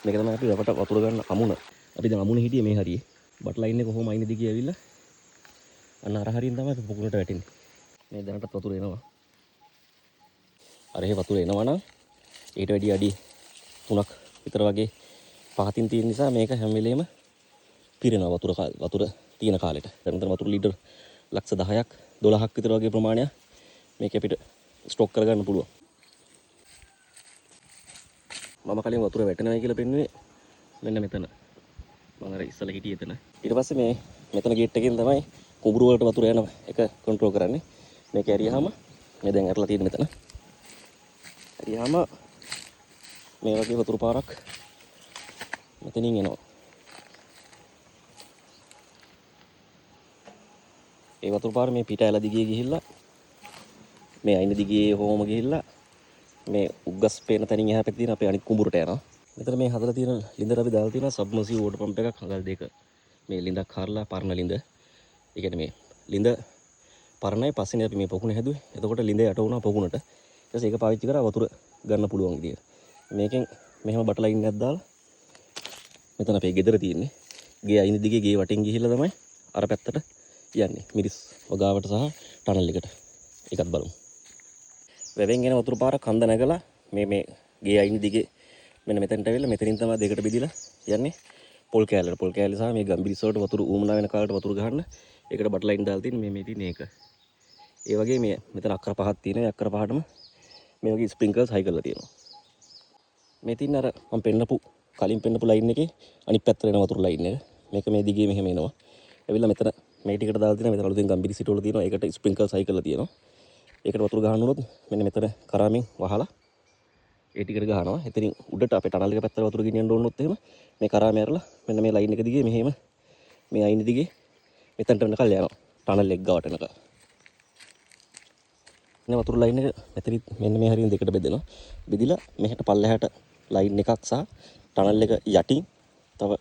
මේක තමයි අපි අපට වතුර ගන්න අමුණ. අපි දැන් අමුණ හිටියේ මේ හරියේ. බට් ලයින් එක කොහොම අයින දිගේ ඇවිල්ලා අන්න අර හරියෙන් තමයි අපි පොකුණට වැටෙන්නේ. මේ දැනටත් වතුර එනවා. අර එහෙ වතුර එනවා නම් ඊට වැඩි අඩි 3ක් විතර වගේ පහතින් තියෙන නිසා මේක හැම වෙලේම පිරෙනවා වතුර තියෙන කාලෙට. දැන් මෙතන වතුර ලීටර් ලක්ෂ 10ක් 12ක් විතර වගේ ප්‍රමාණයක් මේක අපිට ස්ටොක් කරගන්න පුළුවන්. මම කලින් වතුර වැටෙනවා කියලා පෙන්නුවේ මෙන්න මෙතන. මම අර ඉස්සලා හිටියේ එතන. ඊට පස්සේ මේ මෙතන ගේට් එකෙන් තමයි කුඹුරු වලට වතුර යන එක කන්ට්‍රෝල් කරන්නේ. මේක ඇරියාම මේ දැන් ඇරලා තියෙන මෙතන. ඇරියාම මේ වගේ වතුර පාරක් මෙතනින් එනවා. ඒ වතුර පාර මේ පිට ඇල දිගේ ගිහිල්ලා මේ අයින දිගේ හොම ගිහිල්ලා මේ උග්ගස් පේන තැනින් එහා පැත්තේ තියෙන අපේ අනිත් කුඹුරට යනවා. මෙතන මේ හදලා තියෙන ලින්දට අපි දාලා තියෙනවා සබ්මර්සිබල් වෝටර් පම්ප් එකක් හදලා දෙක. මේ ලින්දක් හරලා පරණ ලින්ද. ඒ කියන්නේ මේ ලින්ද පරණයි පස්සේනේ අපි මේ පොකුණ හැදුවේ. එතකොට ලින්ද යට වුණා පොකුණට. ඊට පස්සේ ඒක පාවිච්චි කරා වතුර ගන්න පුළුවන් විදියට. මේකෙන් මෙහෙම බට ලයින් එකක් දාලා මෙතන අපේ ගෙදර තියෙන්නේ. ගේ අයින දිගේ ගේ වටින් ගිහිල්ලා තමයි අර පැත්තට යන්නේ. මිරිස් වගාවට සහ ටනල් එකට. ඒකත් බලමු. වැවෙන් එන වතුර පාර කන්ද නැගලා මේ ගේ අයින දිගේ මෙන්න මෙතනට ඇවිල්ලා මෙතනින් තමයි දෙකට බෙදිලා යන්නේ පොල් කෑල්ලට. පොල් කෑල්ල සහ මේ ගම්බිරිස් වලට වතුර ඌමනා වෙන කාලට වතුර ගහන්න ඒකට බට් ලයින් දාලා තියෙන මේ තියෙන එක. ඒ වගේ මේ මෙතන අක්කර පහක් තියෙනවා. අක්කර පහටම මේ වගේ ස්ප්‍රින්කලර්ස් හයි කරලා තියෙනවා. මේ තියෙන අර මම පෙන්නපු කලින් පෙන්නපු ලයින් එකේ අනිත් පැත්තට එන වතුර ලයින් එක. මේක මේ දිගේ මෙහෙම එනවා. ඇවිල්ලා මෙතන මේ ටිකට දාලා තියෙනවා. මෙතන අලුතෙන් ගම්බිරිස් සිට වල තියෙනවා. ඒකට ස්ප්‍රින්කලර්ස් හයි කරලා තියෙනවා. ඒකට වතුර ගහන්න උනොත් මෙන්න මෙතන කරාමින් වහලා ඒ ටිකට ගහනවා. එතනින් උඩට අපේ ටනල් එක පැත්තට වතුර ගෙනියන්න ඕනොත් එහෙම මේ කරාම ඇරලා මෙන්න මේ ලයින් එක දිගේ මෙහෙම මේ අයින දිගේ මෙතනට වෙනකල් යනවා. ටනල් එක ගාවට එනකල්. මේ වතුර ලයින් එක මෙතන මෙන්න මේ හරියෙන් දෙකට බෙදෙනවා. බෙදිලා මෙහෙට පල්ලෙහාට ලයින් එකක් සහ ටනල් එක යටින් තව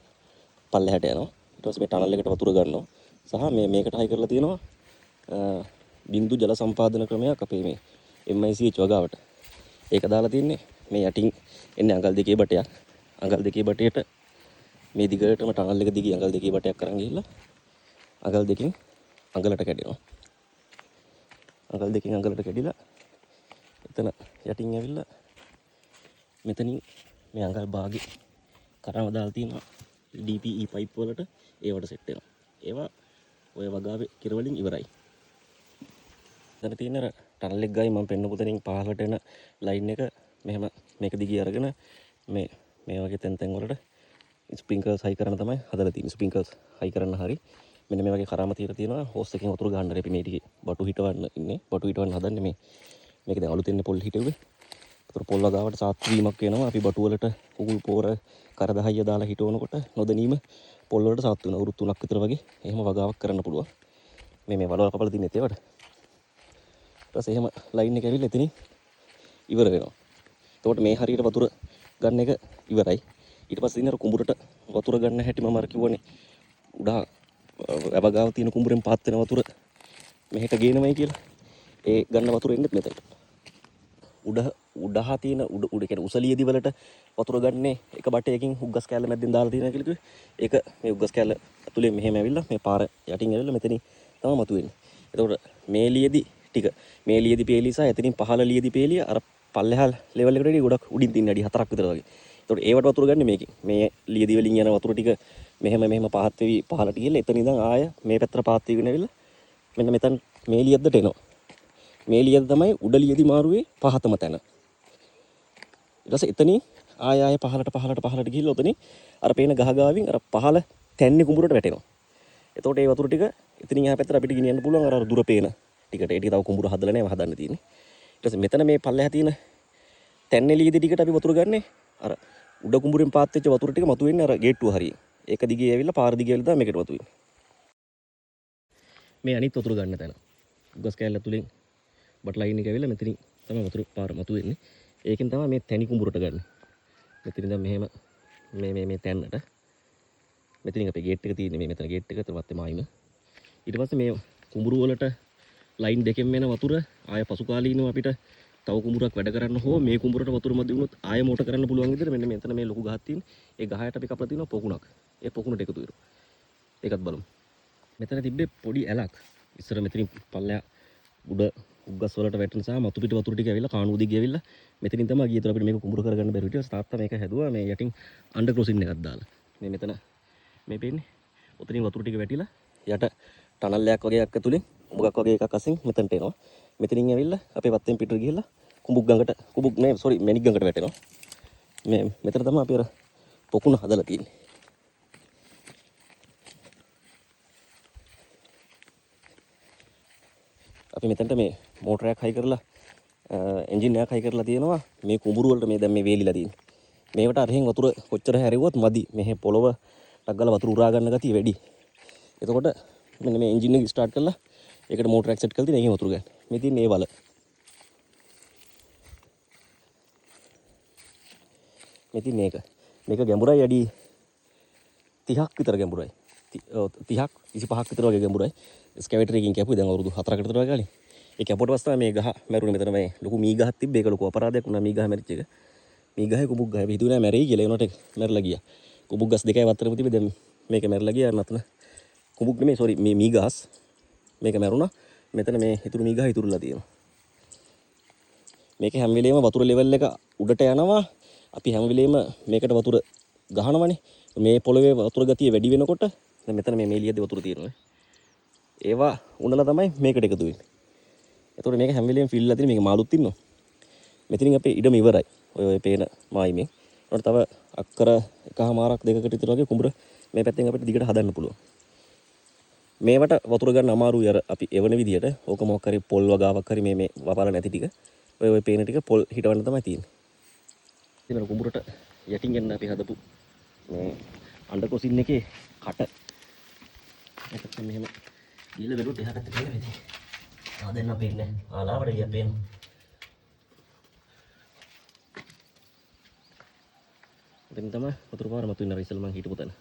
පල්ලෙහාට යනවා. ඊට පස්සේ මේ ටනල් එකට වතුර ගන්නවා. සහ මේකට හයි කරලා තියෙනවා බින්දු ජල සම්පාදන ක්‍රමයක් අපේ මේ MICH වගාවට. ඒක දාලා තින්නේ මේ යටින් එන්නේ අඟල් දෙකේ බටයක්. අඟල් දෙකේ බටේට මේ දිගටම ටනල් එක දිගේ අඟල් දෙකේ බටයක් අරන් ගිහිල්ලා අඟල් දෙකෙන් අඟලට කැඩෙනවා. අඟල් දෙකෙන් අඟලට කැඩිලා එතන යටින් ඇවිල්ලා මෙතනින් මේ අඟල් භාගේ කරාම දාලා තියෙනවා DPE පයිප් වලට ඒවට සෙට් වෙනවා. ඒවා ඔය වගාවේ කිර වලින් ඉවරයි. දැන් තියෙන අර ටනල් එක ගායි මම පෙන්නපු තැනින් පහළට එන ලයින් එක මෙහෙම මේක දිගේ අරගෙන මේ වගේ තැන් වලට ස්ප්‍රින්කලර්ස් හයි කරන තමයි හදලා තියෙන්නේ. ස්ප්‍රින්කලර්ස් හයි කරන්න හරි මෙන්න මේ වගේ කරාම තියලා තියෙනවා. හෝස් එකකින් වතුර ගන්න අපි මේ ටිකේ බටු හිටවන්න ඉන්නේ. බටු හිටවන්න හදන්නේ මේක දැන් අලුතෙන් පොල් හිටුවේ. ඒතර පොල් වගාවට සාත්තු වීමක් වෙනවා. අපි බටු වලට කුකුල් පෝර කරදහයිය දාලා හිටවනකොට නොදැනීම පොල් වලට සාත්තු වෙනවා. උරු 3ක් විතර වගේ එහෙම වගාවක් කරන්න පුළුවන්. මේ වලවල් කපලා තින්නේ ඒවට. ඊට පස්සේ එහෙම ලයින් එක ඇවිල්ලා එතනින් ඉවර වෙනවා. එතකොට මේ හරියට වතුර ගන්න එක ඉවරයි. ඊට පස්සේ ඉතින් අර කුඹුරට වතුර ගන්න හැටි මම අර කිව්වනේ. උඩ වැවගාව තියෙන කුඹුරෙන් පාත් වෙන වතුර මෙහෙට ගේනමයි කියලා. ඒ ගන්න වතුර එන්නේ මෙතනට. උඩහා තියෙන උඩ කියන්නේ උසලියදි වලට වතුර ගන්නේ එක බටයකින් උග්ගස් කෑල්ල මැද්දෙන් දාලා තියෙනවා කියලා කිව්වේ. ඒක මේ උග්ගස් කෑල්ල ඇතුලේ මෙහෙම ඇවිල්ලා මේ පාර යටින් ඇවිල්ලා මෙතනින් තමයි මතුවෙන්නේ. එතකොට මේ ලියදි ටික මේ ලියදි පේලිය සහ එතනින් පහළ ලියදි පේලිය අර පල්ලෙහා ලෙවල් එකට වඩා ගොඩක් උඩින් තියෙන අඩි 4ක් විතර වගේ. එතකොට ඒවට වතුර ගන්න මේකෙන්. මේ ලියදි වලින් යන වතුර ටික මෙහෙම පහත් වෙවි පහළට ගිහලා එතන ඉඳන් ආය මේ පැත්තට පාත් වෙගෙන ඇවිල්ලා මෙන්න මෙතන මේ ලියද්දට එනවා. මේ ලියද්ද තමයි උඩ ලියදි මාරුවේ පහතම තැන. ඊට පස්සේ එතනින් ආය පහළට ගිහිල්ලා උතනින් අර පේන ගහගාවින් අර පහළ තැන්නේ කුඹුරට වැටෙනවා. එතකොට ඒ වතුර ටික එතනින් එහා පැත්තට අපිට ගෙනියන්න පුළුවන් අර දුර පේන ටිකට. ඒ ටික තව කුඹුර හදලා නැහැ හදන්න තියෙන්නේ. ඊට පස්සේ මෙතන මේ පල්ලෙහා තියෙන තැන්නේ ලියදි ටිකට අපි වතුර ගන්නේ අර උඩ කුඹුරෙන් පාත් වෙච්ච වතුර ටික මතුවෙන්නේ අර ගේට්ටුව හරිය. ඒක දිගේ ඇවිල්ලා පාර දිගේ ඇවිල්ලා මේකට වතුවෙන්නේ. මේ අනිත් වතුර ගන්න තැන. උගස් කෑල්ල තුලින් බට් ලයින් එක ඇවිල්ලා මෙතනින් තමයි වතුර පාර මතුවෙන්නේ. ඒකෙන් තමයි මේ තැනි කුඹුරට ගන්න. මෙතනින් දැන් මෙහෙම මේ තැන්නට මෙතනින් අපේ ගේට් එක තියෙන්නේ. මේ මෙතන ගේට් එක තවත් මායිම. ඊට පස්සේ මේ කුඹුරු වලට ලයින් දෙකෙන් එන වතුර ආය පසු කාලීනව අපිට තව කුඹුරක් වැඩ කරන්න හෝ මේ කුඹුරට වතුර මදි වුණොත් ආයෙ මෝටර් කරන්න පුළුවන් විදිහට මෙන්න මෙතන මේ ලොකු ගහක් තියෙන. ඒ ගහයට අපි කපලා තියෙනවා පොකුණක්. ඒ පොකුණට එකතු වෙනවා. ඒකත් බලමු. මෙතන තිබ්බේ පොඩි ඇලක්. ඉස්සර මෙතනින් පල්ලෙහා උඩ උග්ගස් වලට වැටෙන සහ මතු පිට වතුර ටික ඇවිල්ලා කාණු උදේ ගියවිල්ලා මෙතනින් තමයි ගියේ. ඒතර අපිට මේක කුඹුර කරගන්න බැරි හිටියා. තාත්තා මේක හැදුවා මේ යටින් අන්ඩර් ක්‍රොසින් එකක් දාලා. මේ මෙතන මේ පේන්නේ. ඔතනින් වතුර ටික වැටිලා යට ටනල් එකක් වගේ එකක් ඇතුලෙන් උඹක් වගේ එකක් අසින් මෙතනට එනවා. මෙතනින් ඇවිල්ලා අපේ වත්තෙන් පිටට ගිහලා කුඹුක් නේ සෝරි මැණික් ගඟට වැටෙනවා. මේ මෙතන තමයි අපි අර පොකුණ හදලා තියෙන්නේ. අපි මෙතනට මේ මෝටරයක් හයි කරලා එන්ජින් එකක් හයි කරලා තියෙනවා. මේ කුඹුරු වලට මේ දැන් මේ වේලිලා තියෙන්නේ. මේවට අරහෙන් වතුර කොච්චර හැරෙව්වත් මදි. මෙහෙ පොළව ටක් ගාලා වතුර උරා ගන්න ගතිය වැඩි. එතකොට මෙන්න මේ එන්ජින් එක ස්ටාර්ට් කරලා ඒකට මෝටරයක් සෙට් කරලා තියෙන එකෙන් වතුර ගන්න. මේ තියෙන මේ වල. මේ තියෙන මේක. මේක ගැඹුරයි අඩි 30ක් විතර ගැඹුරයි. 30ක් 25ක් විතර වගේ ගැඹුරයි. ස්කැවේටර් එකකින් කැපුවේ දැන් අවුරුදු 4කට විතර වගේ කලින්. ඒ කැපුවට පස්සේ මේ ගහ මැරුණේ. මෙතන මේ ලොකු මී ගහක් තිබ්බේ. ඒක ලොකු අපරාධයක් වුණා මී ගහ මැරිච්ච එක. මී ගහේ කුඹුක් ගහ. අපි හිතුවේ නෑ මැරෙයි කියලා. ඒ උනට මැරලා ගියා. කුඹුක් ගස් දෙකයි වතරම තිබ්බේ. දැන් මේක මැරලා ගියා. නතන කුඹුක් නෙමෙයි සෝරි මේ මී ගහස්. මේක මැරුණා. මෙතන මේ ඉතුරු මී ගහ ඉතුරුලා තියෙනවා. මේක හැම වෙලේම වතුර ලෙවල් එක උඩට යනවා. අපි හැම වෙලේම මේකට වතුර ගහනවනේ. මේ පොළවේ වතුර ගතිය වැඩි වෙනකොට දැන් මෙතන මේ මේලියද්දි වතුර තියෙනවා. ඒවා උනලා තමයි මේකට එකතු වෙන්නේ. එතකොට මේක හැම වෙලේම ෆිල්ලා තියෙන මේක මාළුත් ඉන්නවා. මෙතනින් අපේ ඉඩම ඉවරයි. ඔය පේන මායිමේ. ඒකට තව අක්කර එකමාරක් දෙකකට විතර වගේ කුඹුර මේ පැත්තෙන් අපිට දිගට හදන්න පුළුවන්. මේවට වතුර ගන්න අමාරුයි අර අපි එවන විදියට. ඕක මොකක් හරි පොල් වගාවක් හරි මේ වපාල නැති ටික. ඔය පේන ටික පොල් හිටවන්න තමයි තියෙන්නේ. ඉතින් කුඹුරට යටින් යන්න අපි හදපු මේ අන්ඩර් ක්‍රොසින් එකේ කට. ඒකත් මෙහෙම ගිහලා බැලුවොත් එහා පැත්තේ තියෙන වෙදී. ආ දෙන්න පේන්නේ. ආලාවට ගියා පේනවා. එතන තමයි වතුර පාර මතුවෙන ඉස්සෙල්ලා මං හිටපු තැන.